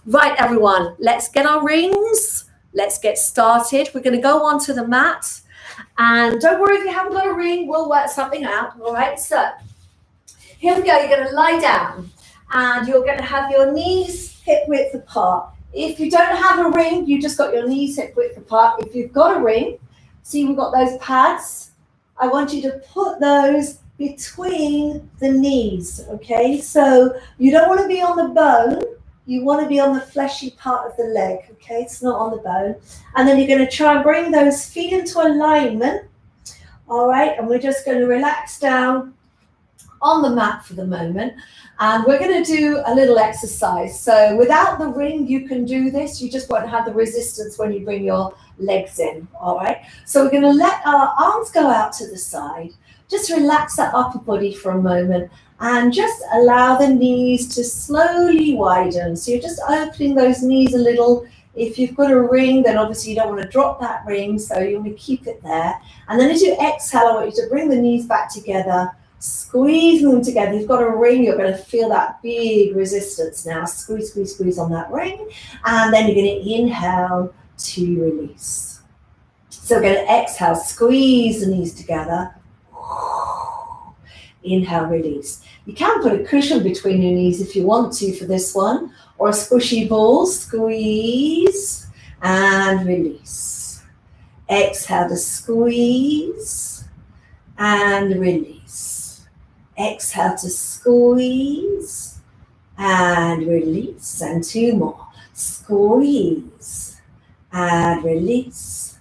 Right, everyone, let's get our rings. Let's get started. We're going to go onto the mat. And don't worry if you haven't got a ring, we'll work something out. All right, so here we go. You're going to lie down and you're going to have your knees hip width apart. If you don't have a ring, you just got your knees hip width apart. If you've got a ring, see we've got those pads. I want you to put those between the knees, okay? So you don't want to be on the bone. You want to be on the fleshy part of the leg, okay? It's not on the bone. And then you're going to try and bring those feet into alignment, all right? And we're just going to relax down on the mat for the moment. And we're going to do a little exercise. So without the ring, you can do this. You just won't have the resistance when you bring your legs in, all right? So we're going to let our arms go out to the side. Just relax that upper body for a moment and just allow the knees to slowly widen. So you're just opening those knees a little. If you've got a ring, then obviously you don't want to drop that ring, so you want to keep it there. And then as you exhale, I want you to bring the knees back together, squeeze them together. If you've got a ring, you're going to feel that big resistance now. Squeeze, squeeze, squeeze on that ring. And then you're going to inhale to release. So we're going to exhale, squeeze the knees together. Inhale, release. You can put a cushion between your knees if you want to for this one, or a squishy ball. Squeeze and release. Exhale to squeeze and release. Exhale to squeeze and release. And two more. Squeeze and release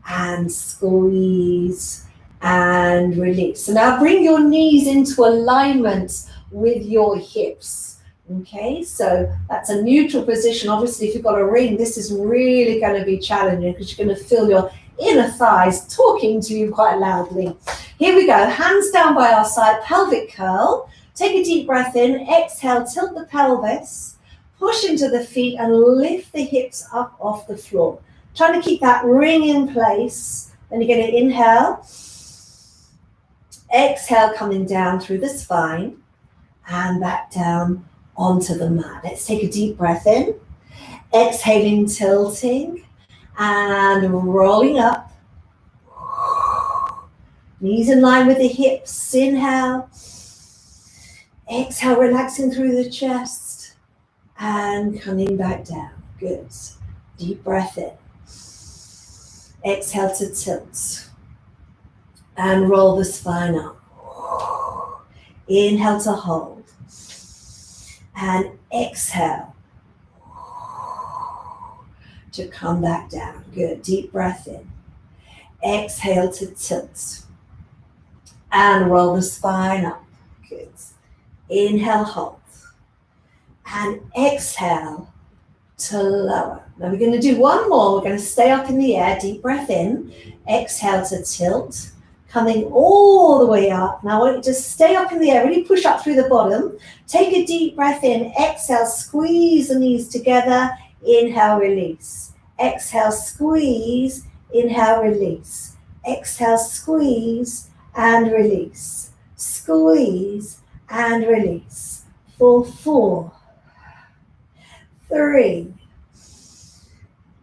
and squeeze and release. So now bring your knees into alignment with your hips. Okay, so that's a neutral position. Obviously, if you've got a ring, this is really going to be challenging because you're going to feel your inner thighs talking to you quite loudly. Here we go. Hands down by our side, pelvic curl. Take a deep breath in. Exhale, tilt the pelvis. Push into the feet and lift the hips up off the floor. Trying to keep that ring in place. Then you're going to inhale. Exhale, coming down through the spine and back down onto the mat. Let's take a deep breath in. Exhaling, tilting and rolling up. Knees in line with the hips. Inhale. Exhale, relaxing through the chest and coming back down. Good. Deep breath in. Exhale to tilt. And roll the spine up. Inhale to hold. And exhale to come back down. Good. Deep breath in. Exhale to tilt. And roll the spine up. Good. Inhale, hold. And exhale to lower. Now we're going to do one more. We're going to stay up in the air. Deep breath in. Exhale to tilt. Coming all the way up. Now I want you to stay up in the air, really push up through the bottom. Take a deep breath in, exhale, squeeze the knees together, inhale, release. Exhale, squeeze, inhale, release. Exhale, squeeze and release. Squeeze and release. For 4, 3,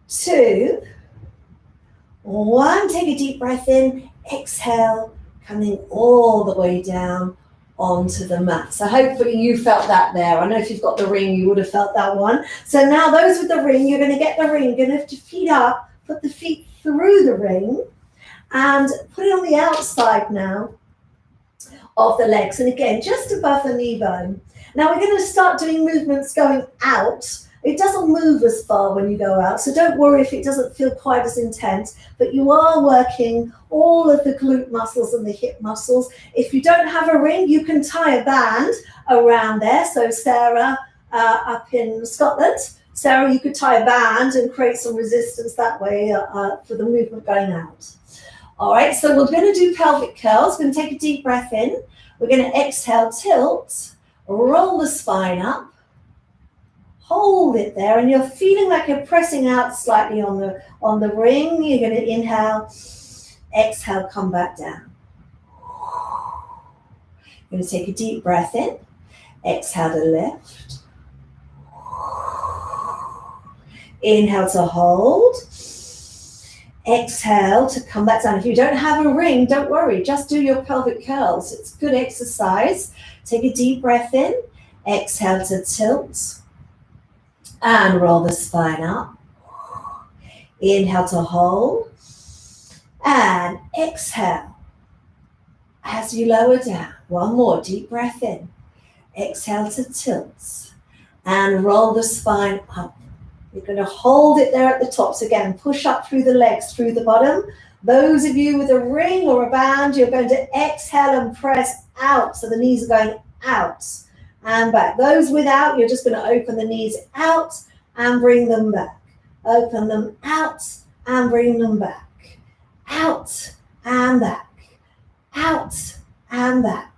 2, 1. Take a deep breath in. Exhale, coming all the way down onto the mat. So hopefully you felt that there. I know if you've got the ring, you would have felt that one. So now those with the ring, you're going to get the ring. You're going to lift your feet up, put the feet through the ring and put it on the outside now of the legs. And again, just above the knee bone. Now we're going to start doing movements going out. It doesn't move as far when you go out, so don't worry if it doesn't feel quite as intense, but you are working all of the glute muscles and the hip muscles. If you don't have a ring, you can tie a band around there. So Sarah up in Scotland, Sarah, you could tie a band and create some resistance that way for the movement going out. All right, so we're going to do pelvic curls. We're going to take a deep breath in. We're going to exhale, tilt, roll the spine up. Hold it there, and you're feeling like you're pressing out slightly on the ring. You're going to inhale, exhale, come back down. You're going to take a deep breath in, exhale to lift. Inhale to hold. Exhale to come back down. If you don't have a ring, don't worry. Just do your pelvic curls. It's good exercise. Take a deep breath in. Exhale to tilt. And roll the spine up. Inhale to hold. And exhale. As you lower down. One more deep breath in. Exhale to tilt. And roll the spine up. You're going to hold it there at the top. So again, push up through the legs, through the bottom. Those of you with a ring or a band, you're going to exhale and press out. So the knees are going out and back. Those without, you're just going to open the knees out and bring them back. Open them out and bring them back. Out and back. Out and back.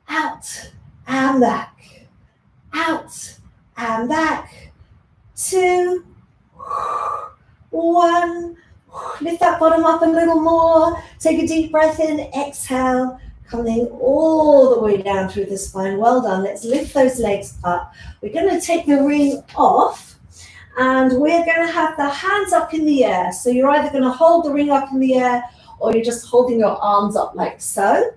Out and back. Out and back. 2, 1. Lift that bottom up a little more. Take a deep breath in. Exhale. Coming all the way down through the spine. Well done. Let's lift those legs up. We're going to take the ring off. And we're going to have the hands up in the air. So you're either going to hold the ring up in the air or you're just holding your arms up like so.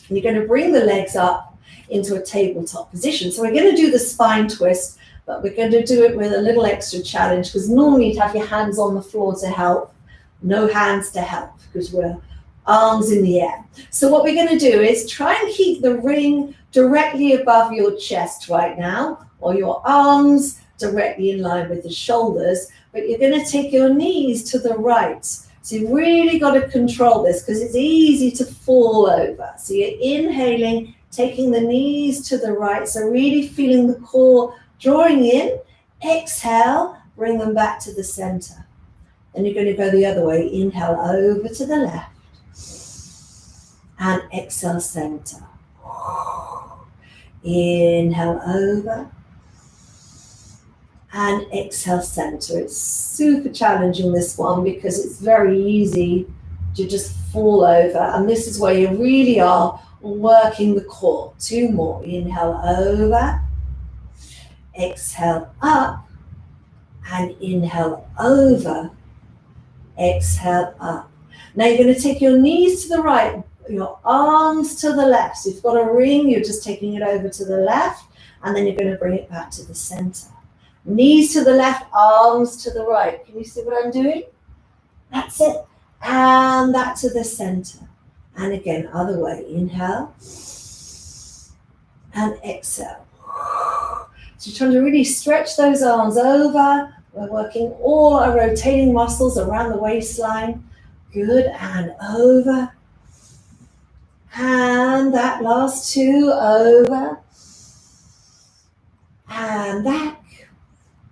And you're going to bring the legs up into a tabletop position. So we're going to do the spine twist. But we're going to do it with a little extra challenge because normally you'd have your hands on the floor to help. No hands to help because we're arms in the air. So what we're going to do is try and keep the ring directly above your chest right now, or your arms directly in line with the shoulders, but you're going to take your knees to the right. So you've really got to control this because it's easy to fall over. So you're inhaling, taking the knees to the right. So really feeling the core drawing in. Exhale, bring them back to the center. Then you're going to go the other way. Inhale over to the left. And exhale, center. Inhale over. And exhale, center. It's super challenging, this one, because it's very easy to just fall over. And this is where you really are working the core. 2 more. Inhale over. Exhale up. And inhale over. Exhale up. Now you're going to take your knees to the right, your arms to the left. So if you've got a ring, you're just taking it over to the left, and then you're going to bring it back to the center. Knees to the left, arms to the right. Can you see what I'm doing? That's it. And that to the center. And again, other way. Inhale. And exhale. So you're trying to really stretch those arms over. We're working all our rotating muscles around the waistline. Good. And over. And that last 2 over. And back.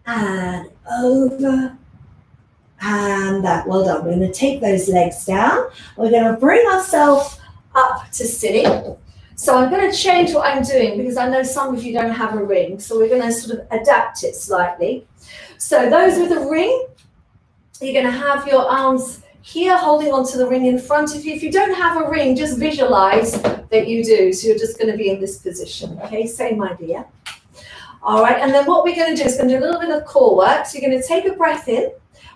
And over. And that. Well done. We're going to take those legs down. We're going to bring ourselves up to sitting. So I'm going to change what I'm doing because I know some of you don't have a ring. So we're going to sort of adapt it slightly. So those with a ring, you're going to have your arms here holding onto the ring in front of you. If you don't have a ring, just visualize that you do. So you're just going to be in this position. Okay, same idea. All right, and then what we're going to do is going to do a little bit of core work. So you're going to take a breath in.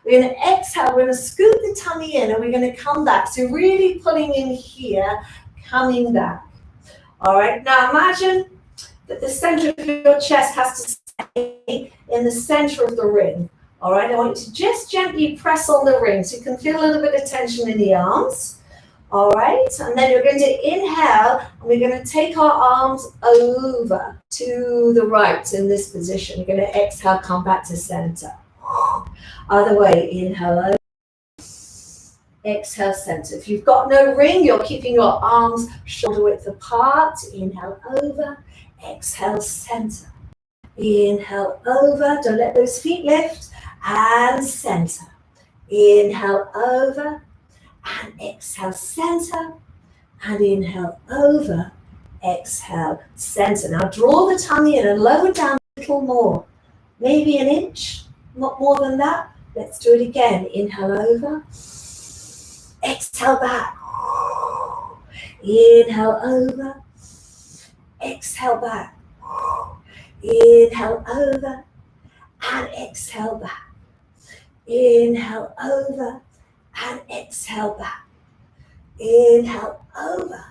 We're going to exhale. We're going to scoot the tummy in and we're going to come back. So really pulling in here, coming back. All right, now imagine that the center of your chest has to stay in the center of the ring. All right, I want you to just gently press on the ring so you can feel a little bit of tension in the arms. All right, and then you're going to inhale and we're going to take our arms over to the right in this position. You're going to exhale, come back to center. Other way, inhale over. Exhale, center. If you've got no ring, you're keeping your arms shoulder width apart. Inhale over, exhale, center. Inhale over, don't let those feet lift, and center. Inhale over, and exhale, center, and inhale over, exhale, center. Now draw the tummy in and lower down a little more, maybe an inch, not more than that. Let's do it again. Inhale over. Exhale back. Inhale over. Exhale back. Inhale over. and exhale back. Inhale over and exhale back. Inhale over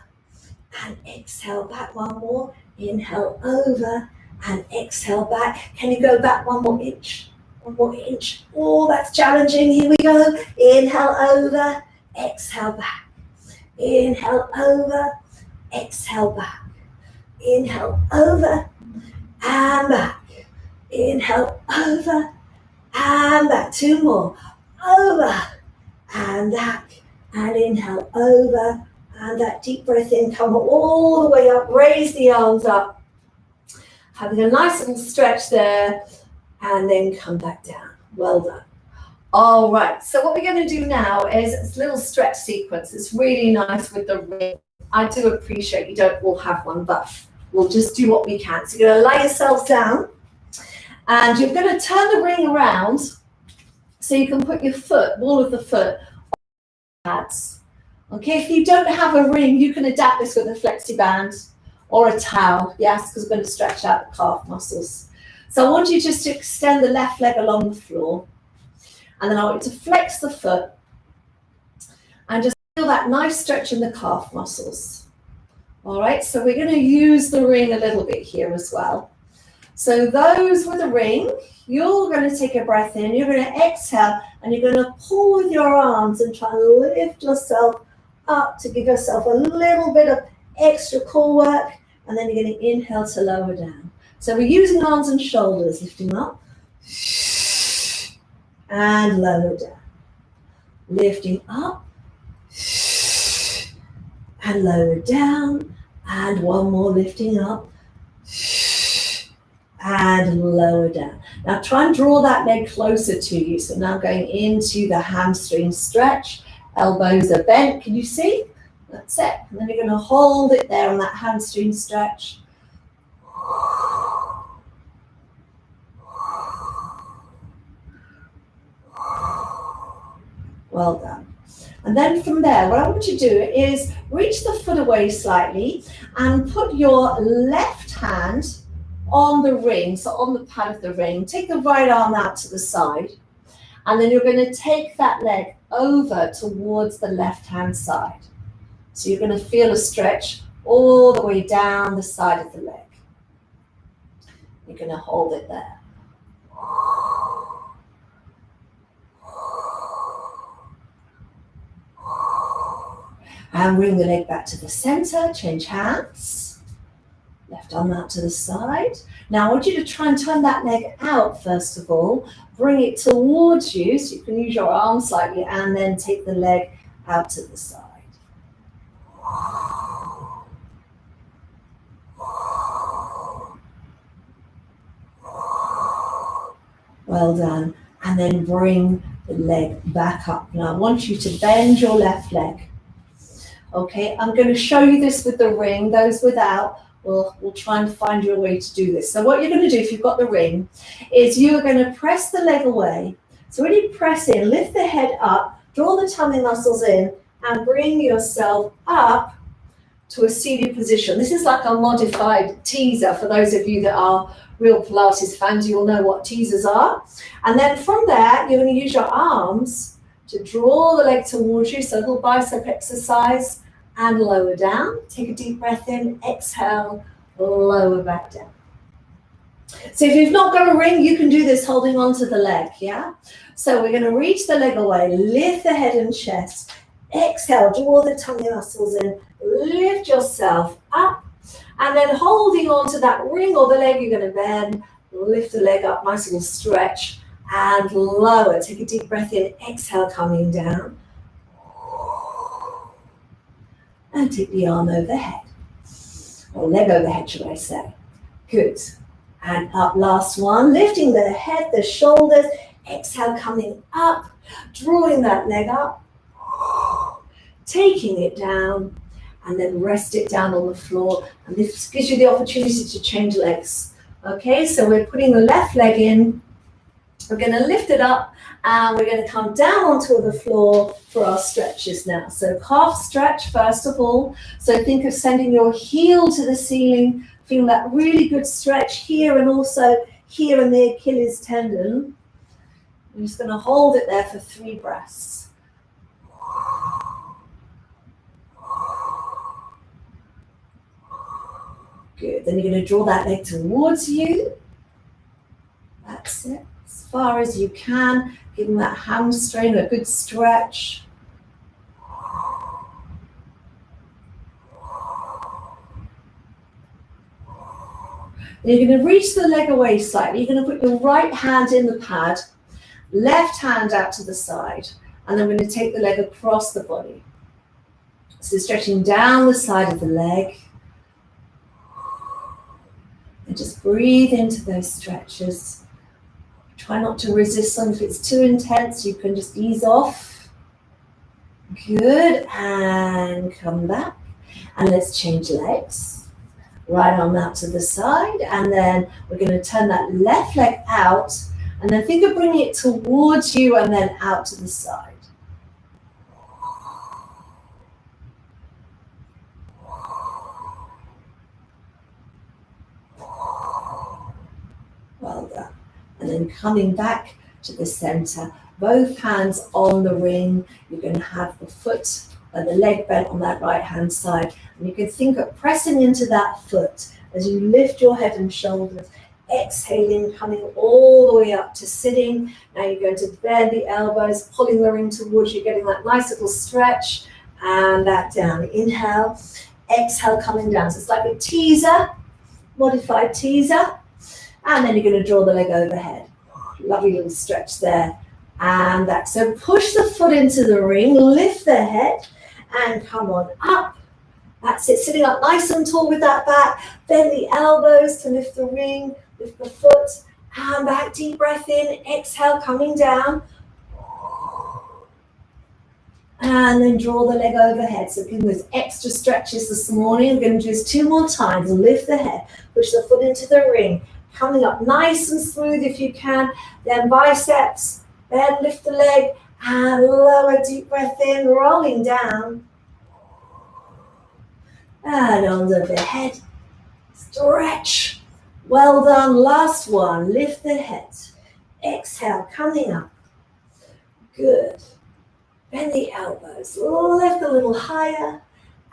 and exhale back. One more. Inhale over and exhale back. Can you go back one more inch? One more inch. Oh, that's challenging. Here we go. Inhale over, exhale back. Inhale over, exhale back. Inhale over and back. Inhale over and back. Two more. Over and back. And inhale over and that deep breath in. Come all the way up. Raise the arms up. Having a nice little stretch there. And then come back down. Well done. All right. So what we're going to do now is a little stretch sequence. It's really nice with the ring. I do appreciate you don't all have one, but we'll just do what we can. So you're going to lay yourselves down. And you're going to turn the ring around so you can put your foot, ball of the foot, pads. Okay, if you don't have a ring, you can adapt this with a flexi band or a towel. Yes, because we're going to stretch out the calf muscles. So I want you just to extend the left leg along the floor. And then I want you to flex the foot and just feel that nice stretch in the calf muscles. All right, so we're going to use the ring a little bit here as well. So those with a ring, you're going to take a breath in, you're going to exhale, and you're going to pull with your arms and try and lift yourself up to give yourself a little bit of extra core work, and then you're going to inhale to lower down. So we're using arms and shoulders, lifting up and lower down. Lifting up and lower down, and one more lifting up and lower down. Now try and draw that leg closer to you. So now going into the hamstring stretch, elbows are bent, can you see? That's it. And then you're going to hold it there on that hamstring stretch. Well done. And then from there, what I want you to do is reach the foot away slightly and put your left hand on the ring, so on the pad of the ring. Take the right arm out to the side, and then you're going to take that leg over towards the left-hand side. So you're going to feel a stretch all the way down the side of the leg. You're going to hold it there. And bring the leg back to the center, change hands. Left arm out to the side. Now I want you to try and turn that leg out first of all. Bring it towards you so you can use your arm slightly, and then take the leg out to the side. Well done. And then bring the leg back up. Now I want you to bend your left leg. Okay, I'm going to show you this with the ring. Those without, we'll try and find you a way to do this. So what you're going to do, if you've got the ring, is you are going to press the leg away. So really press in, lift the head up, draw the tummy muscles in, and bring yourself up to a seated position. This is like a modified teaser for those of you that are real Pilates fans. You'll know what teasers are. And then from there, you're going to use your arms to draw the leg towards you, so a little bicep exercise, and lower down. Take a deep breath in, exhale, lower back down. So if you've not got a ring, you can do this holding onto the leg, yeah? So we're going to reach the leg away, lift the head and chest, exhale, draw the tummy muscles in, lift yourself up, and then holding onto that ring or the leg, you're going to bend, lift the leg up, nice little stretch, and lower. Take a deep breath in, exhale, coming down. And take the arm overhead, or leg overhead, should I say. Good. And up, last one, lifting the head, the shoulders, exhale, coming up, drawing that leg up, taking it down, and then rest it down on the floor. And this gives you the opportunity to change legs. Okay, so we're putting the left leg in. We're going to lift it up, and we're going to come down onto the floor for our stretches now. So calf stretch first of all. So think of sending your heel to the ceiling, feel that really good stretch here and also here and the Achilles tendon. I'm just going to hold it there for 3 breaths. Good. Then you're going to draw that leg towards you. That's it. As far as you can. Giving that hamstring a good stretch. Then you're going to reach the leg away slightly. You're going to put your right hand in the pad, left hand out to the side, and then we're going to take the leg across the body. So stretching down the side of the leg. And just breathe into those stretches. Try not to resist them. If it's too intense, you can just ease off. Good, and come back. And let's change legs. Right arm out to the side, and then we're going to turn that left leg out, and then think of bringing it towards you and then out to the side. Well done. And then coming back to the center, both hands on the ring. You're going to have the foot and the leg bent on that right hand side. And you can think of pressing into that foot as you lift your head and shoulders. Exhaling, coming all the way up to sitting. Now you're going to bend the elbows, pulling the ring towards you, getting that nice little stretch. And back down. Inhale. Exhale, coming down. So it's like a teaser, modified teaser. And then you're going to draw the leg overhead. Lovely little stretch there. And back. So push the foot into the ring, lift the head, and come on up. That's it, sitting up nice and tall with that back. Bend the elbows to lift the ring, lift the foot, and back, deep breath in, exhale, coming down. And then draw the leg overhead. So giving those extra stretches this morning. We're going to do this 2 more times. Lift the head, push the foot into the ring, coming up nice and smooth if you can. Then biceps, then lift the leg, and lower, deep breath in, rolling down. And under the head, stretch. Well done, last one, lift the head. Exhale, coming up. Good. Bend the elbows, lift a little higher,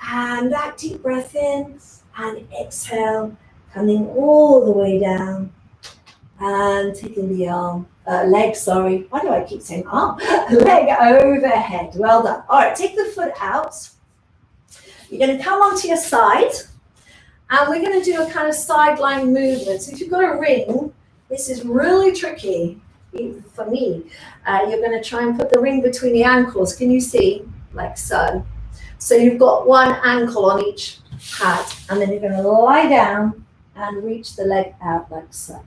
and that deep breath in, and exhale, coming all the way down, and taking the leg, why do I keep saying arm? Leg overhead, well done. All right, take the foot out. You're going to come onto your side, and we're going to do a kind of sideline movement. So if you've got a ring, this is really tricky, even for me. You're going to try and put the ring between the ankles. Can you see? Like so. So you've got one ankle on each pad, and then you're going to lie down and reach the leg out like so.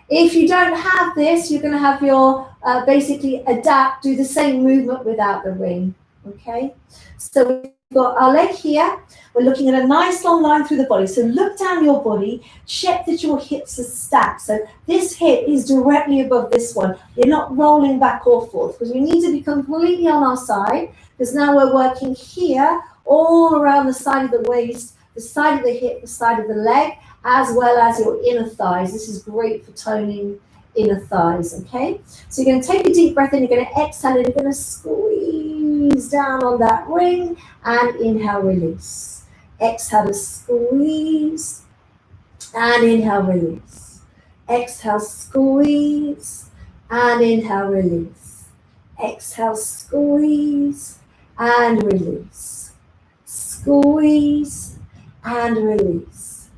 If you don't have this, you're going to have your basically adapt, do the same movement without the ring. Okay? So we've got our leg here. We're looking at a nice long line through the body. So look down your body, check that your hips are stacked. So this hip is directly above this one. You're not rolling back or forth because we need to be completely on our side, because now we're working here all around the side of the waist, the side of the hip, the side of the leg, as well as your inner thighs. This is great for toning inner thighs, okay? So you're going to take a deep breath in, you're going to exhale, and you're going to squeeze down on that ring, and inhale, release. Exhale to squeeze, and inhale, release. Exhale, squeeze, and inhale, release. Exhale, squeeze, and release. Squeeze, and release.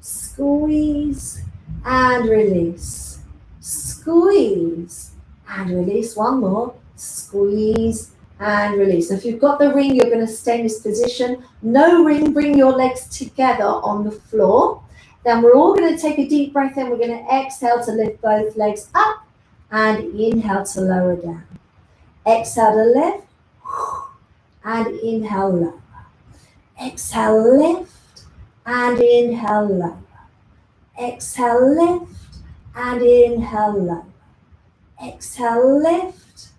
Squeeze, and release. Squeeze, and release. One more. Squeeze, and release. If you've got the ring, you're going to stay in this position. No ring, bring your legs together on the floor. Then we're all going to take a deep breath in. We're going to exhale to lift both legs up, and inhale to lower down. Exhale to lift, and inhale, lower. Exhale, lift, and inhale, lower. Exhale, lift, and inhale, lower. Exhale, lift,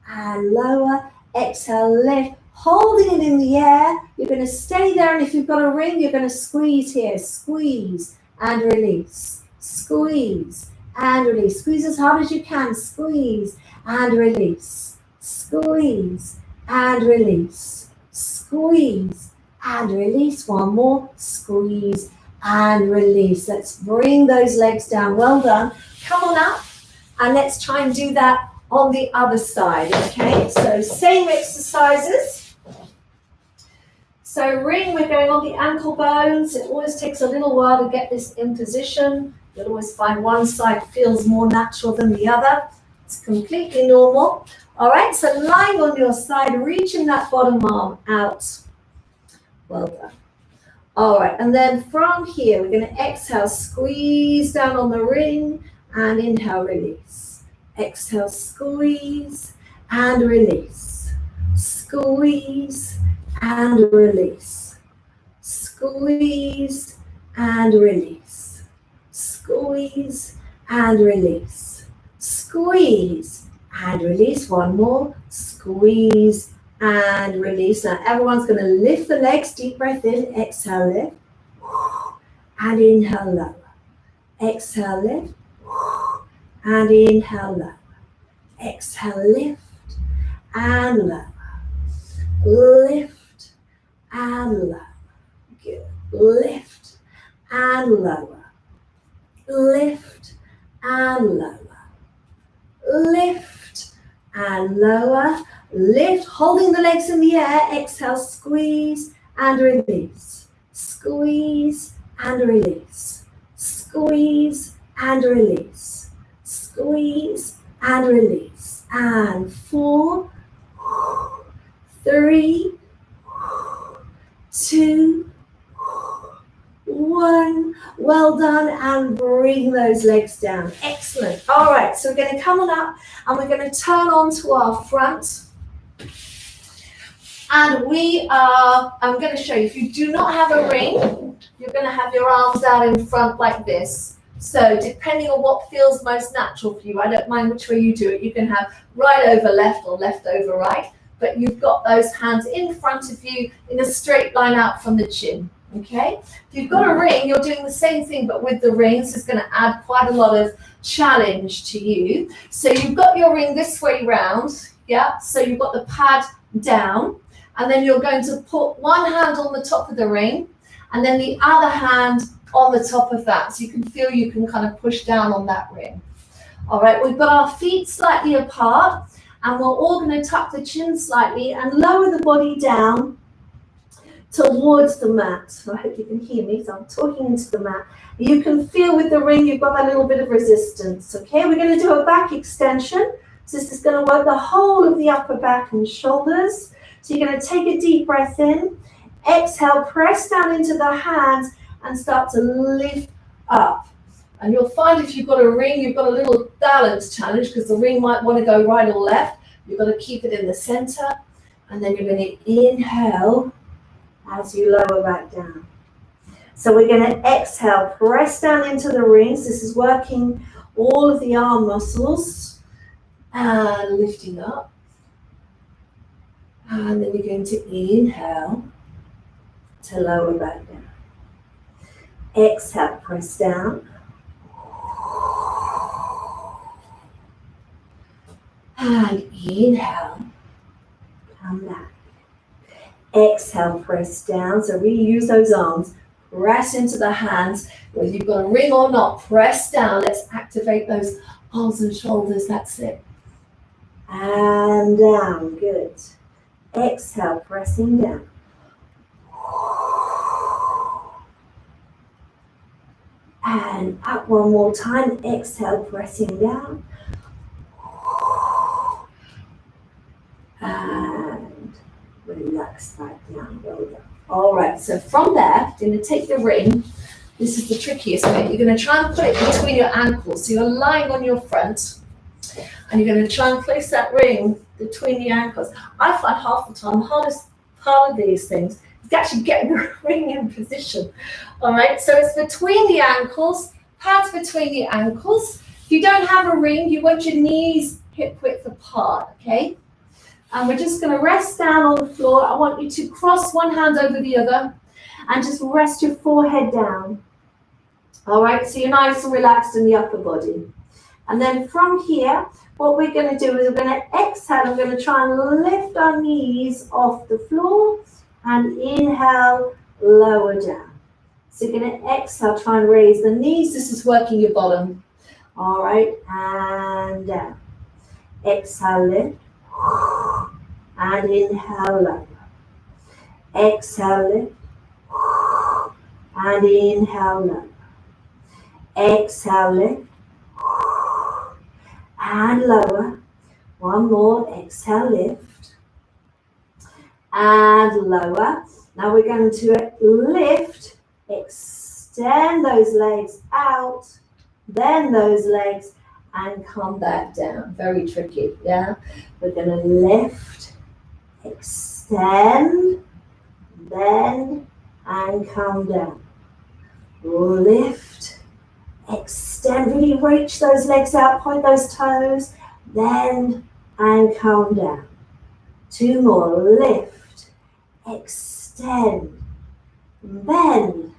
and lower. Exhale, lift, holding it in the air. You're going to stay there, and if you've got a ring, you're going to squeeze here. Squeeze and release. Squeeze and release. Squeeze as hard as you can. Squeeze and release. Squeeze and release. Squeeze and release. One more. Squeeze and release. Let's bring those legs down. Well done. Come on up and let's try and do that on the other side. Okay, so same exercises. So ring, we're going on the ankle bones. It always takes a little while to get this in position. You'll always find one side feels more natural than the other. It's completely normal. All right, so lying on your side, reaching that bottom arm out. Well done. All right, and then from here, we're going to exhale, squeeze down on the ring, and inhale, release. Exhale, squeeze, and release. Squeeze, and release. Squeeze, and release. Squeeze, and release. Squeeze, and release. One more. Squeeze, and release. Now everyone's going to lift the legs. Deep breath in. Exhale, lift. And inhale, lower. Exhale, lift. And inhale, lower. Exhale, lift. And lower. Lift and lower. Good. Lift and lower. Lift and lower. Lift and lower. Lift, holding the legs in the air. Exhale, squeeze and release. Squeeze and release. Squeeze and release. Squeeze and release. And 4, 3, 2, 1. Well done, and bring those legs down. Excellent. All right, so we're going to come on up and we're going to turn onto our front. And I'm going to show you, if you do not have a ring, you're going to have your arms out in front like this. So depending on what feels most natural for you, I don't mind which way you do it. You can have right over left or left over right, but you've got those hands in front of you in a straight line out from the chin, okay? If you've got a ring, you're doing the same thing, but with the ring. This is going to add quite a lot of challenge to you. So you've got your ring this way round, yeah? So you've got the pad down, and then you're going to put one hand on the top of the ring, and then the other hand on the top of that. So you can feel you can kind of push down on that ring. All right, we've got our feet slightly apart, and we're all going to tuck the chin slightly and lower the body down towards the mat. So I hope you can hear me, so I'm talking into the mat. You can feel with the ring, you've got that little bit of resistance, okay? We're going to do a back extension. So this is going to work the whole of the upper back and shoulders. So you're going to take a deep breath in, exhale, press down into the hands and start to lift up. And you'll find if you've got a ring, you've got a little balance challenge because the ring might want to go right or left. You've got to keep it in the center. And then you're going to inhale as you lower back down. So we're going to exhale, press down into the rings. This is working all of the arm muscles. And lifting up. And then you're going to inhale to lower back down. Exhale, press down. And inhale, come back. Exhale, press down. So really use those arms. Press into the hands. Whether you've got a ring or not, press down. Let's activate those arms and shoulders. That's it. And down. Good. Exhale, pressing down. And up one more time. Exhale, pressing down. And relax back down. Well done. All right, so from there, you're going to take the ring. This is the trickiest bit. You're going to try and put it between your ankles. So you're lying on your front, and you're going to try and place that ring between the ankles. I find half the time the hardest part of these things is actually getting the ring in position. All right, so it's between the ankles, pads between the ankles. If you don't have a ring, you want your knees hip width apart, okay? And we're just going to rest down on the floor. I want you to cross one hand over the other and just rest your forehead down. All right, so you're nice and relaxed in the upper body. And then from here, what we're going to do is we're going to exhale. I'm going to try and lift our knees off the floor and inhale, lower down. So you're going to exhale, try and raise the knees. This is working your bottom. All right, and down. Exhale, lift. And inhale, lower. Exhale, lift. And inhale, lower. Exhale, lift. And lower. One more. Exhale, lift. And lower. Now we're going to lift, extend those legs out, then those legs, and come back down. Very tricky, yeah? We're going to lift, extend, bend, and come down. Lift, extend, really reach those legs out, point those toes, bend, and come down. Two more. Lift, extend, bend,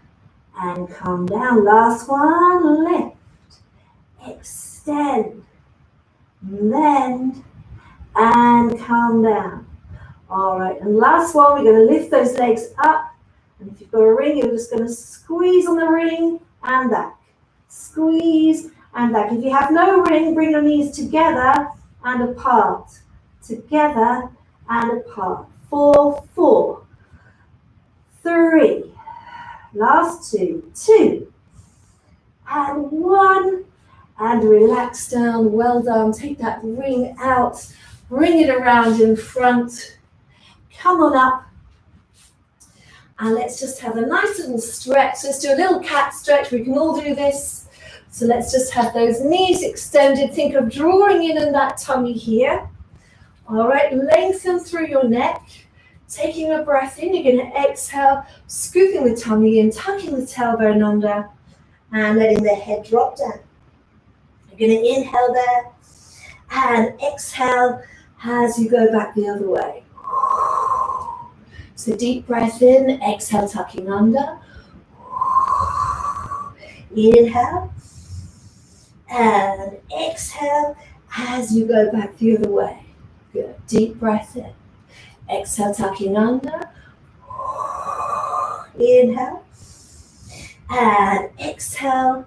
and come down. Last one. Lift, extend, bend, and come down. All right, and last one, we're going to lift those legs up. And if you've got a ring, you're just going to squeeze on the ring and back. Squeeze and back. If you have no ring, bring your knees together and apart. Together and apart. 4, 4, 3. Last 2, 2. And 1. And relax down. Well done. Take that ring out. Bring it around in front. Come on up. And let's just have a nice little stretch. Let's do a little cat stretch. We can all do this. So let's just have those knees extended. Think of drawing in that tummy here. All right, lengthen through your neck. Taking a breath in, you're going to exhale, scooping the tummy in, tucking the tailbone under, and letting the head drop down. You're going to inhale there, and exhale as you go back the other way. So deep breath in, exhale, tucking under. Inhale, and exhale as you go back the other way. Good. Deep breath in. Exhale, tucking under. Inhale. And exhale,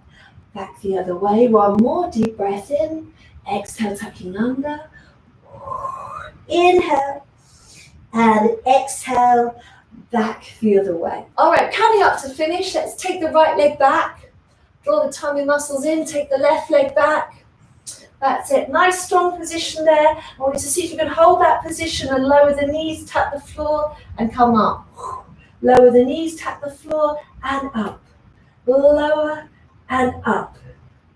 back the other way. One more. Deep breath in. Exhale, tucking under. Inhale. And exhale, back the other way. All right, coming up to finish. Let's take the right leg back. Draw the tummy muscles in. Take the left leg back. That's it. Nice strong position there. I want you to see if you can hold that position and lower the knees, tap the floor, and come up. Lower the knees, tap the floor, and up. Lower and up.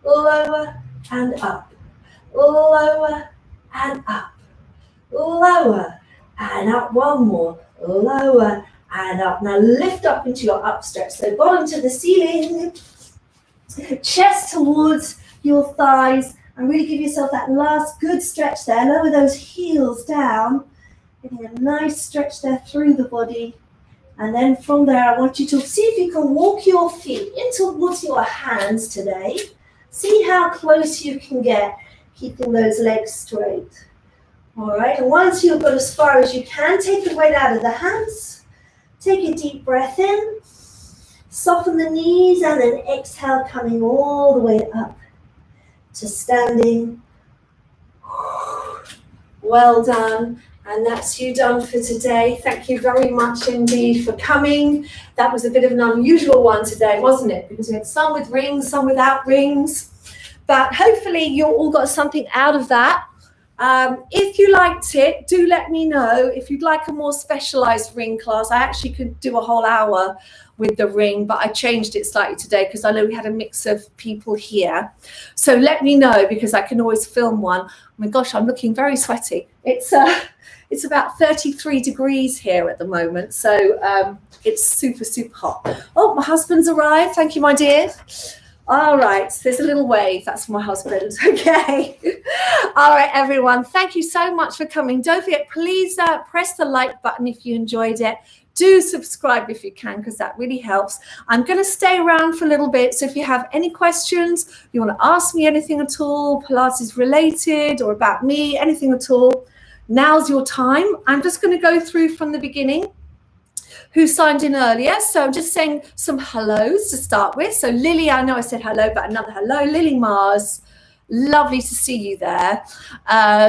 Lower and up. Lower and up. Lower and up. One more. Lower and up. Now lift up into your up stretch. So bottom to the ceiling. Chest towards your thighs. And really give yourself that last good stretch there. Lower those heels down. Getting a nice stretch there through the body. And then from there, I want you to see if you can walk your feet in towards your hands today. See how close you can get, keeping those legs straight. All right, and once you've got as far as you can, take the weight out of the hands. Take a deep breath in. Soften the knees and then exhale, coming all the way up to standing. Well done. And that's you done for today. Thank you very much indeed for coming. That was a bit of an unusual one today, wasn't it? Because we had some with rings, some without rings. But hopefully you all got something out of that. If you liked it, do let me know. If you'd like a more specialized ring class, I actually could do a whole hour with the ring, but I changed it slightly today because I know we had a mix of people here. So let me know because I can always film one. Oh my gosh, I'm looking very sweaty. It's about 33 degrees here at the moment. So it's super, super hot. Oh, my husband's arrived. Thank you, my dear. All right, so there's a little wave. That's my husband. Okay. All right, everyone. Thank you so much for coming. Don't forget, please press the like button if you enjoyed it. Do subscribe if you can, because that really helps. I'm going to stay around for a little bit. So if you have any questions, you want to ask me anything at all, Pilates related or about me, anything at all, now's your time. I'm just going to go through from the beginning who signed in earlier. So I'm just saying some hellos to start with. So Lily, I know I said hello, but another hello. Lily Mars, lovely to see you there.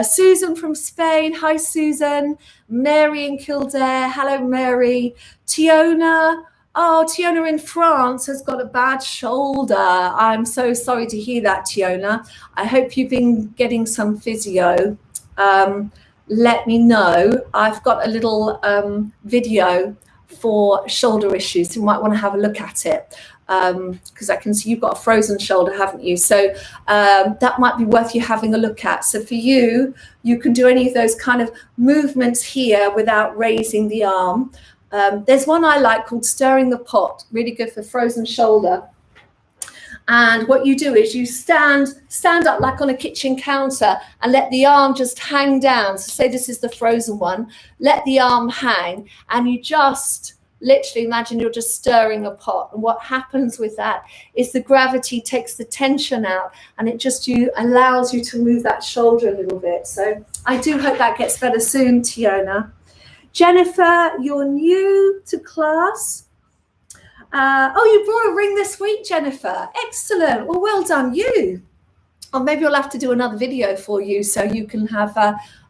Susan from Spain, hi Susan. Mary in Kildare, hello Mary. Tiona, oh, Tiona in France has got a bad shoulder. I'm so sorry to hear that, Tiona. I hope you've been getting some physio. Let me know. I've got a little video for shoulder issues. You might want to have a look at it, because I can see you've got a frozen shoulder, haven't you? So that might be worth you having a look at. So for you, you can do any of those kind of movements here without raising the arm. There's one I like called stirring the pot, really good for frozen shoulder. And what you do is you stand up like on a kitchen counter and let the arm just hang down. So say this is the frozen one, let the arm hang, and you just literally imagine you're just stirring a pot. And what happens with that is the gravity takes the tension out, and it just allows you to move that shoulder a little bit. So I do hope that gets better soon, Tiona. Jennifer, you're new to class. Oh, you brought a ring this week, Jennifer. Excellent. Well done you. Or maybe I'll have to do another video for you so you can have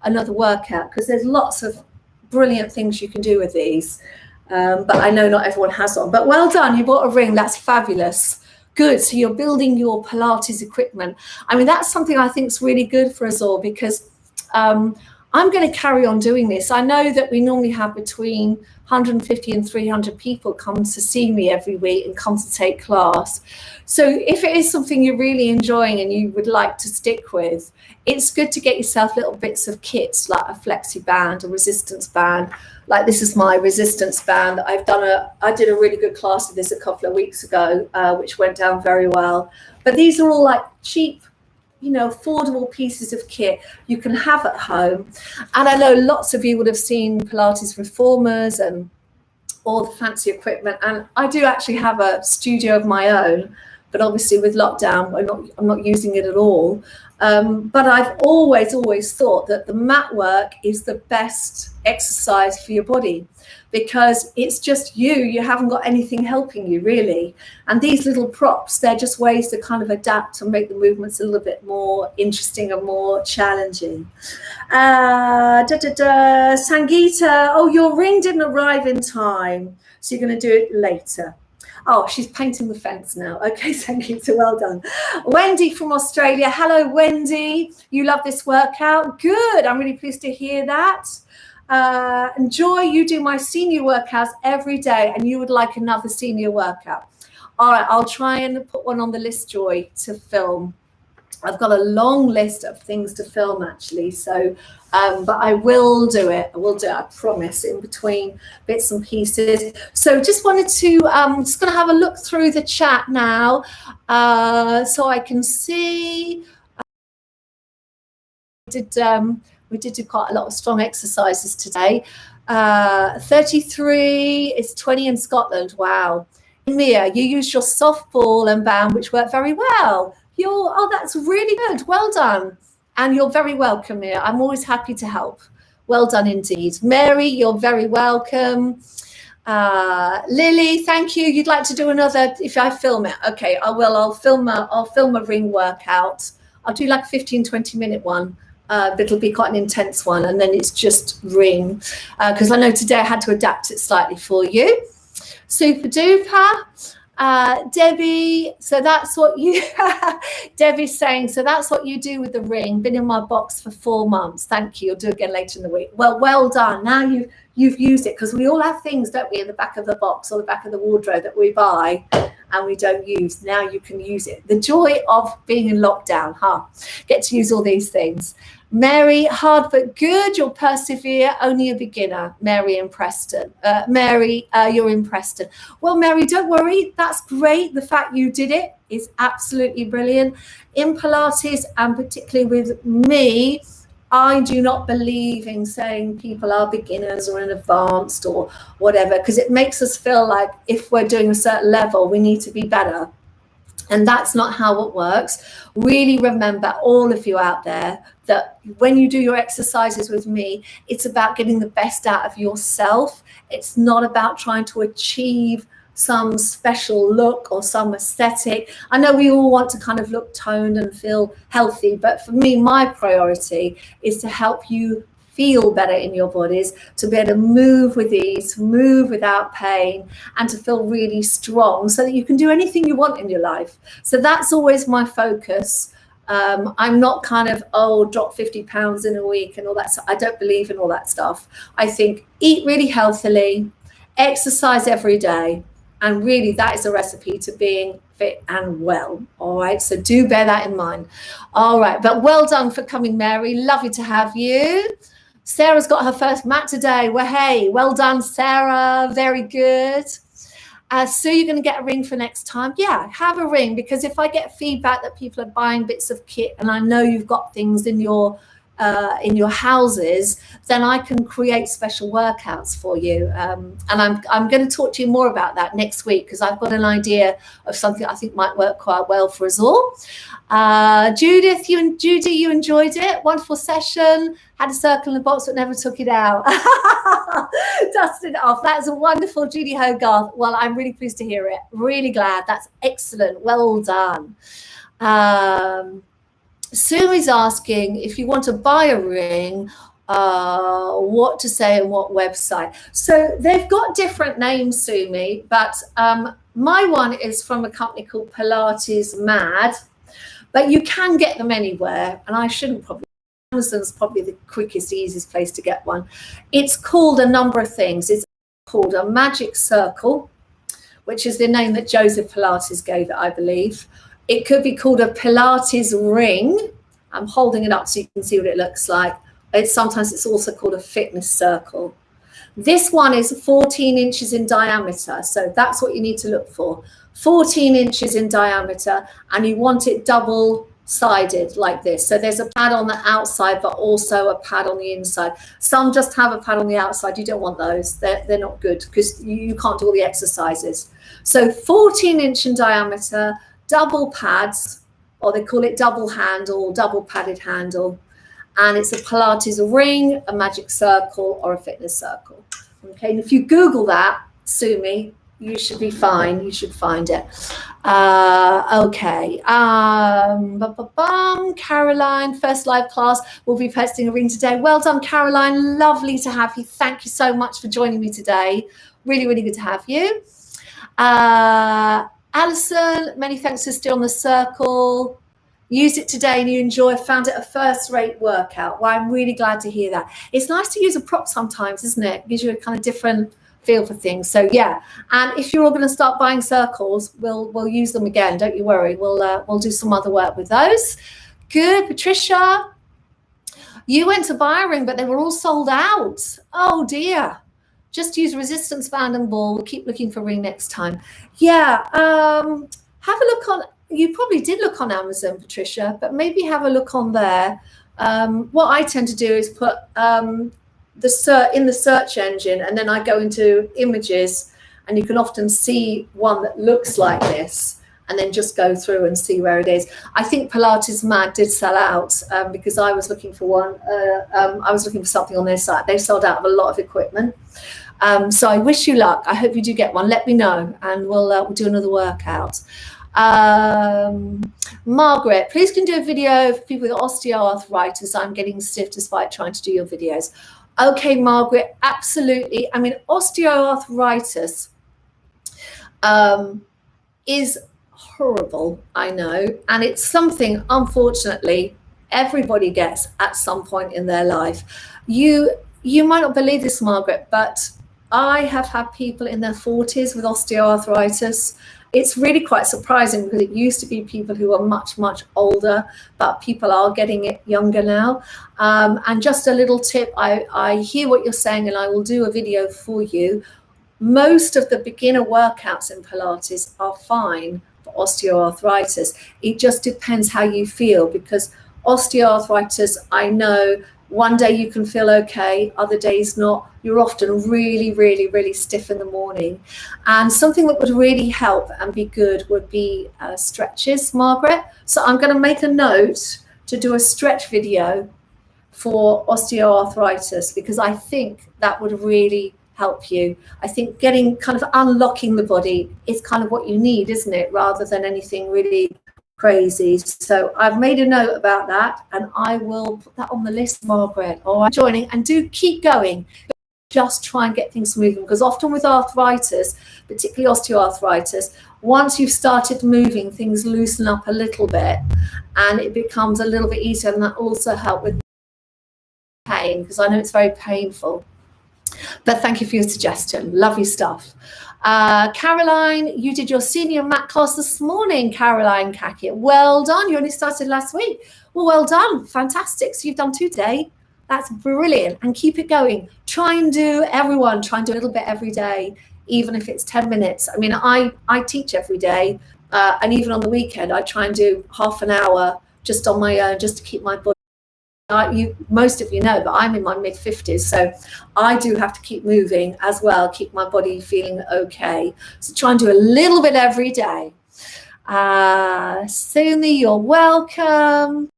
another workout, because there's lots of brilliant things you can do with these. But I know not everyone has one. But well done. You bought a ring. That's fabulous. Good. So you're building your Pilates equipment. I mean, that's something I think is really good for us all, because I'm going to carry on doing this. I know that we normally have between 150 and 300 people come to see me every week and come to take class. So if it is something you're really enjoying and you would like to stick with, it's good to get yourself little bits of kits like a flexi band, a resistance band. Like this is my resistance band that I did a really good class of this a couple of weeks ago, which went down very well. But these are all like cheap, affordable pieces of kit you can have at home. And I know lots of you would have seen Pilates reformers and all the fancy equipment. And I do actually have a studio of my own, but obviously with lockdown, I'm not using it at all. But I've always thought that the mat work is the best exercise for your body, because it's just you haven't got anything helping you really. And these little props, they're just ways to kind of adapt and make the movements a little bit more interesting and more challenging. Sangeeta, oh, your ring didn't arrive in time, so you're going to do it later. Oh, she's painting the fence now. Okay, Sangeeta, well done. Wendy from Australia. Hello, Wendy. You love this workout. Good. I'm really pleased to hear that. Enjoy. You do my senior workouts every day, and you would like another senior workout. All right, I'll try and put one on the list, Joy, to film. I've got a long list of things to film, actually. So, but I will do it. I promise, in between bits and pieces. So just wanted to, just going to have a look through the chat now, so I can see. We did do quite a lot of strong exercises today. 33 is 20 in Scotland. Wow. Mia, you used your softball and band, which worked very well. That's really good. Well done. And you're very welcome, Mia. I'm always happy to help. Well done indeed. Mary, you're very welcome. Lily, thank you. You'd like to do another, if I film it? Okay, I will. I'll film a ring workout. I'll do like a 15, 20-minute one. But it'll be quite an intense one. And then it's just ring. Because I know today I had to adapt it slightly for you. Super duper. Debbie, so that's what you, Debbie's saying, so that's what you do with the ring. Been in my box for 4 months. Thank you. You'll do it again later in the week. Well done. Now you've used it, because we all have things, don't we, in the back of the box or the back of the wardrobe that we buy and we don't use. Now you can use it. The joy of being in lockdown, Get to use all these things. Mary, hard but good. You'll persevere. Only a beginner. Mary in Preston. Mary, you're in Preston. Well, Mary, don't worry. That's great. The fact you did it is absolutely brilliant. In Pilates, and particularly with me, I do not believe in saying people are beginners or an advanced or whatever, because it makes us feel like if we're doing a certain level, we need to be better. And that's not how it works. Really remember, all of you out there, that when you do your exercises with me, it's about getting the best out of yourself. It's not about trying to achieve some special look or some aesthetic. I know we all want to kind of look toned and feel healthy, but for me, my priority is to help you feel better in your bodies, to be able to move with ease, move without pain, and to feel really strong so that you can do anything you want in your life. So that's always my focus. I'm not kind of, drop 50 pounds in a week and all that stuff. I don't believe in all that stuff. I think eat really healthily, exercise every day, and really that is a recipe to being fit and well. All right, so do bear that in mind. All right, but well done for coming, Mary. Lovely to have you. Sarah's got her first mat today. Well, hey, well done, Sarah. Very good. So you're going to get a ring for next time? Yeah, have a ring, because if I get feedback that people are buying bits of kit and I know you've got things in your houses, then I can create special workouts for you. And I'm going to talk to you more about that next week, because I've got an idea of something I think might work quite well for us all. Judith, you enjoyed it. Wonderful session. Had a circle in the box but never took it out. Dusted it off. That's a wonderful, Judy Hogarth. Well, I'm really pleased to hear it. Really glad. That's excellent. Well done. Sue is asking if you want to buy a ring, what to say and what website. So they've got different names, Sumi, but my one is from a company called Pilates Mad, but you can get them anywhere, and I shouldn't probably. Amazon's probably the quickest, easiest place to get one. It's called a number of things. It's called a magic circle, which is the name that Joseph Pilates gave it, I believe. It could be called a Pilates ring. I'm holding it up so you can see what it looks like. Sometimes it's also called a fitness circle. This one is 14 inches in diameter, so that's what you need to look for. 14 inches in diameter, and you want it double-sided like this. So there's a pad on the outside, but also a pad on the inside. Some just have a pad on the outside. You don't want those. They're not good, because you can't do all the exercises. So 14-inch in diameter, double pads, or they call it double handle, double padded handle. And it's a Pilates ring, a magic circle, or a fitness circle. Okay, and if you Google that, Sumi, you should be fine. You should find it. Okay. Caroline, first live class. We'll be posting a ring today. Well done, Caroline. Lovely to have you. Thank you so much for joining me today. Really, really good to have you. Alison, many thanks for still on the circle. Use it today and you enjoy. Found it a first-rate workout. Well, I'm really glad to hear that. It's nice to use a prop sometimes, isn't it? It gives you a kind of different feel for things. So yeah, and if you're all going to start buying circles, we'll use them again. Don't you worry. We'll do some other work with those. Good, Patricia. You went to buy a ring, but they were all sold out. Oh dear. Just use resistance band and ball. We'll keep looking for ring next time. Yeah. Have a look on. You probably did look on Amazon, Patricia, but maybe have a look on there. What I tend to do is put in the search engine, and then I go into images, and you can often see one that looks like this, and then just go through and see where it is. I think Pilates Mad did sell out because I was looking for one. I was looking for something on their site. They sold out of a lot of equipment. So I wish you luck. I hope you do get one. Let me know, and we'll do another workout. Margaret, please can do a video for people with osteoarthritis. I'm getting stiff despite trying to do your videos. Okay, Margaret, absolutely. I mean, osteoarthritis is horrible, I know, and it's something, unfortunately, everybody gets at some point in their life. You might not believe this, Margaret, but I have had people in their 40s with osteoarthritis. It's really quite surprising because it used to be people who are much, much older, but people are getting it younger now. And just a little tip, I hear what you're saying, and I will do a video for you. Most of the beginner workouts in Pilates are fine osteoarthritis. It just depends how you feel, because osteoarthritis, I know one day you can feel okay, other days not. You're often really, really, really stiff in the morning. And something that would really help and be good would be stretches, Margaret. So I'm going to make a note to do a stretch video for osteoarthritis, because I think that would really help you. I think getting kind of unlocking the body is kind of what you need, isn't it? Rather than anything really crazy. So I've made a note about that, and I will put that on the list, Margaret. All right, joining, and do keep going. Just try and get things moving, because often with arthritis, particularly osteoarthritis, once you've started moving, things loosen up a little bit and it becomes a little bit easier, and that also helps with pain, because I know it's very painful. But thank you for your suggestion. Lovely stuff. Caroline, you did your senior mat class this morning, Caroline Cackett. Well done. You only started last week. Well done. Fantastic. So you've done 2 days. That's brilliant. And keep it going. Try and do a little bit every day, even if it's 10 minutes. I mean, I teach every day. And even on the weekend, I try and do half an hour just on my own, just to keep my body. Most of you know, but I'm in my mid-50s, so I do have to keep moving as well, keep my body feeling okay. So try and do a little bit every day. Suni, you're welcome.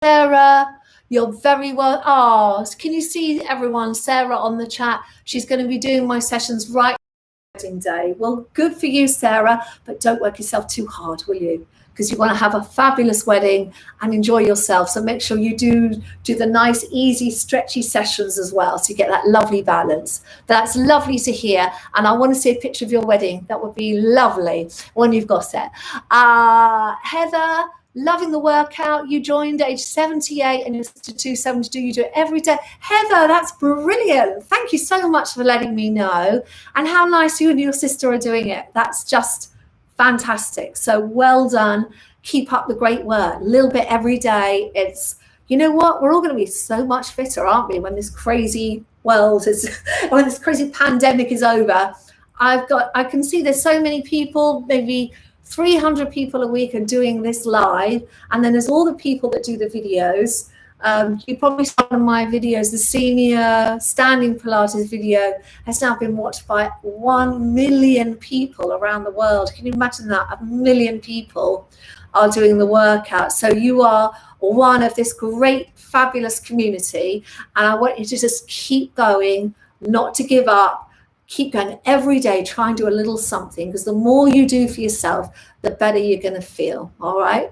Sarah, you're very well. Oh, can you see everyone? Sarah on the chat. She's going to be doing my sessions right wedding day. Well, good for you, Sarah, but don't work yourself too hard, will you? Because you want to have a fabulous wedding and enjoy yourself. So make sure you do the nice, easy, stretchy sessions as well, so you get that lovely balance. That's lovely to hear. And I want to see a picture of your wedding. That would be lovely when you've got it. Heather, loving the workout. You joined age 78 and you're to 272. You do it every day. Heather, that's brilliant. Thank you so much for letting me know. And how nice you and your sister are doing it. That's just fantastic. So well done. Keep up the great work. A little bit every day. It's, you know what, we're all going to be so much fitter, aren't we, when this crazy world is, when this crazy pandemic is over. I can see there's so many people, maybe 300 people a week are doing this live, and then there's all the people that do the videos. You probably saw one of my videos, the senior standing Pilates video has now been watched by 1 million people around the world. Can you imagine that? 1 million people are doing the workout. So you are one of this great, fabulous community. And I want you to just keep going, not to give up. Keep going every day. Try and do a little something, because the more you do for yourself, the better you're going to feel. All right.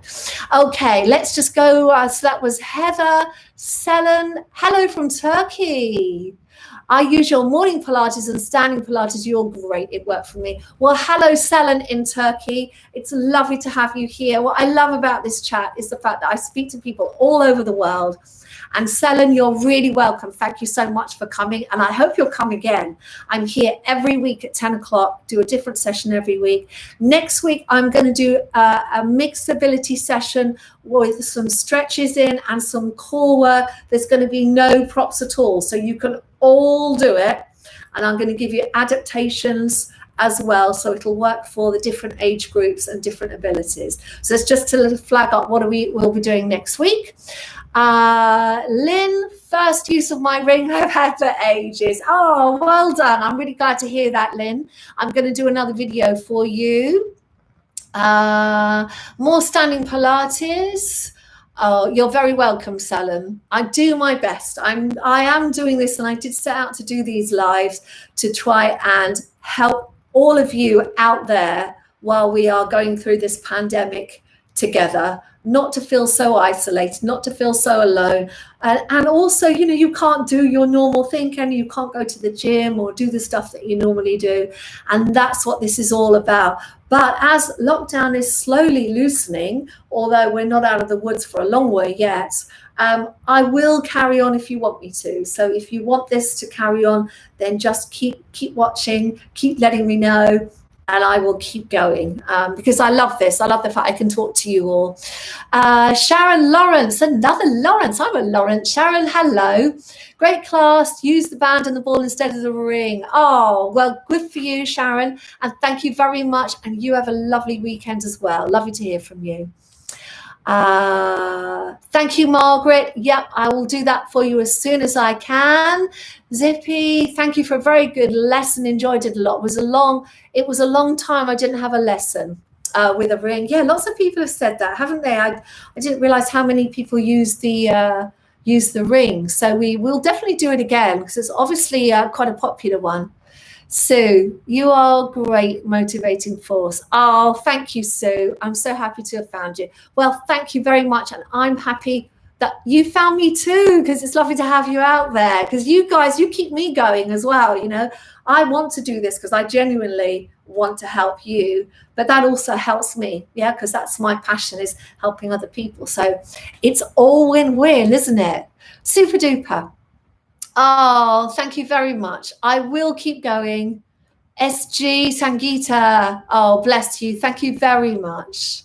Okay, let's just go. So that was Heather Selen. Hello from Turkey. I use your morning Pilates and standing Pilates. You're great. It worked for me. Well, hello, Selen in Turkey. It's lovely to have you here. What I love about this chat is the fact that I speak to people all over the world. And Selen, you're really welcome. Thank you so much for coming. And I hope you'll come again. I'm here every week at 10 o'clock, do a different session every week. Next week, I'm going to do a mixed ability session with some stretches in and some core work. There's going to be no props at all. So you can all do it. And I'm going to give you adaptations as well, so it'll work for the different age groups and different abilities. So it's just to flag up what we'll be doing next week. Lynn, first use of my ring I've had for ages. Oh, well done. I'm really glad to hear that, Lynn. I'm going to do another video for you. More standing Pilates. Oh, you're very welcome, Salam. I do my best. I am doing this, and I did set out to do these lives to try and help all of you out there while we are going through this pandemic together, not to feel so isolated, not to feel so alone. And also, you know, you can't do your normal thing, and you can't go to the gym or do the stuff that you normally do. And that's what this is all about. But as lockdown is slowly loosening, although we're not out of the woods for a long way yet, I will carry on if you want me to. So if you want this to carry on, then just keep watching, keep letting me know. and I will keep going because I love this. I love the fact I can talk to you all. Sharon Lawrence, another Lawrence. I'm a Lawrence. Sharon, hello. Great class. Use the band and the ball instead of the ring. Oh, well, good for you, Sharon. And thank you very much. And you have a lovely weekend as well. Lovely to hear from you. Thank you, Margaret. Yep, I will do that for you as soon as I can. Zippy, thank you for a very good lesson. Enjoyed it a lot. It was a long time I didn't have a lesson with a ring. Yeah, lots of people have said that, haven't they? I didn't realize how many people use the ring. So we will definitely do it again because it's obviously quite a popular one. Sue, you are a great motivating force. Oh, thank you, Sue. I'm so happy to have found you. Well, thank you very much. And I'm happy that you found me too, because it's lovely to have you out there. Because you guys, you keep me going as well. You know, I want to do this because I genuinely want to help you. But that also helps me, yeah, because that's my passion, is helping other people. So it's all win-win, isn't it? Super duper. Oh, thank you very much. I will keep going. SG Sangeeta. Oh, bless you. Thank you very much.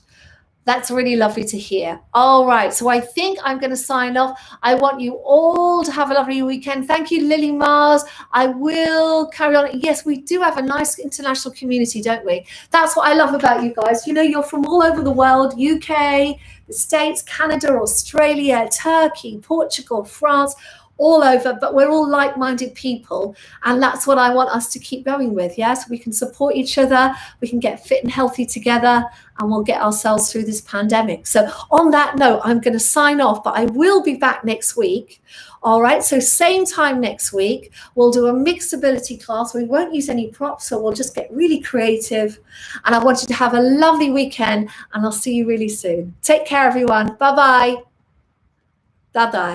That's really lovely to hear. All right. So I think I'm going to sign off. I want you all to have a lovely weekend. Thank you, Lily Mars. I will carry on. Yes, we do have a nice international community, don't we? That's what I love about you guys. You know, you're from all over the world, UK, the States, Canada, Australia, Turkey, Portugal, France, all over, but we're all like-minded people, and that's what I want us to keep going with. Yeah, so we can support each other, we can get fit and healthy together, and we'll get ourselves through this pandemic. So on that note, I'm going to sign off, but I will be back next week. All right, so same time next week, we'll do a mixed ability class. We won't use any props, so we'll just get really creative, and I want you to have a lovely weekend, and I'll see you really soon. Take care, everyone. Bye-bye. Bye-bye.